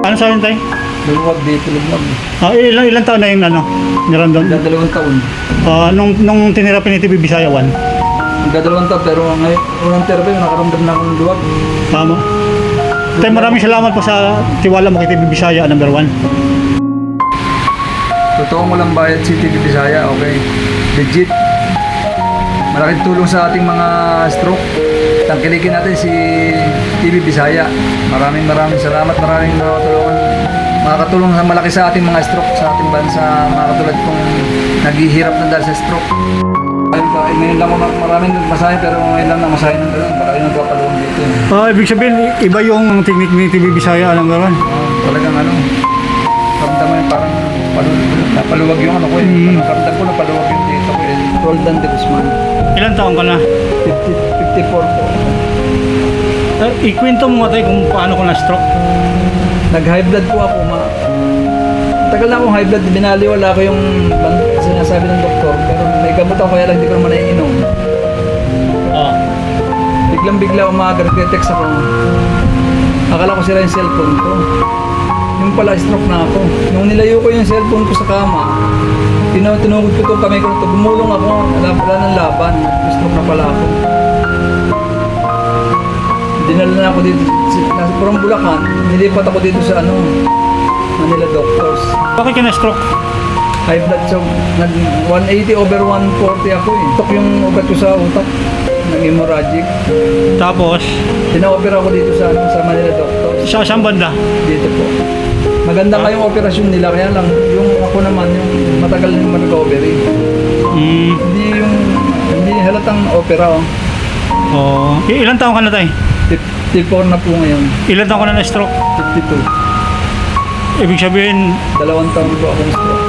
Ano sa akin tayo? Lumuwag dito, lumag. Ilang taon na yung niramdam? Dalawang taon. Nung tinira pa ni TV Bisaya 1. Dalawang taon, pero ngayon, unang terbe, nakaramdam na akong luwag. Tama. Tay, maraming salamat po sa tiwala mo kay TV Bisaya number 1. Totoong walang bayad si TV Bisaya, okay. Legit. Malaking tulong sa ating mga stroke. Tangkilikin natin si TV Bisaya. Maraming salamat, maraming nakatulungan. Makakatulong na malaki sa ating mga stroke sa ating bansa, mga katulad kong naghihirap na dahil sa stroke. Ngayon lang ako maraming nagmasahe, pero ngayon lang namasahe ng gano'n. Baka yung nagpapalawang dito. Ibig sabihin, iba yung technique ni TV Bisaya number 1. Talagang ramdam mo yung parang napaluwag yung ano ko eh. Ramdam ko napaluwag yung dito ko eh. Roldan de Guzman. Ilang taon ka na? 54 po. Ikwento mo tayo kung paano ko na-stroke. Nag-high blood po ako. Tagal na akong high blood. Binaliwala ko yung sinasabi ng doktor. Pero may gamot ako, kaya lang hindi ko naman naiinom. Biglang-bigla umaga, nag-text ako. Akala ko sila yung cellphone ko. Yung pala, stroke na ako. Nung nilayo ko yung cellphone ko sa kama, tinugod ko itong kamay ko na ito. Gumulong ako. Wala ng laban. Stroke na pala ako. Dinala na ako dito. Nasa Purong Bulacan. Nilipat ako dito sa Manila Doctors. Bakit ka na-stroke? High blood. So, 180 over 140 ako eh. Tok yung ugat ko sa utak. Nag-hemorrhagic. Tapos? Pina-opera ako dito sa Manila Doctors. Saan banda? Dito po. Maganda nga yung operasyon nila, kaya lang yung ako naman yung matagal na yung mag-recovery. Hindi halatang opera Ilang taon ka na tayo? 54 na po ngayon. Ilang taon ka na na-stroke? 52. Ibig sabihin, 2 taon po akong stroke.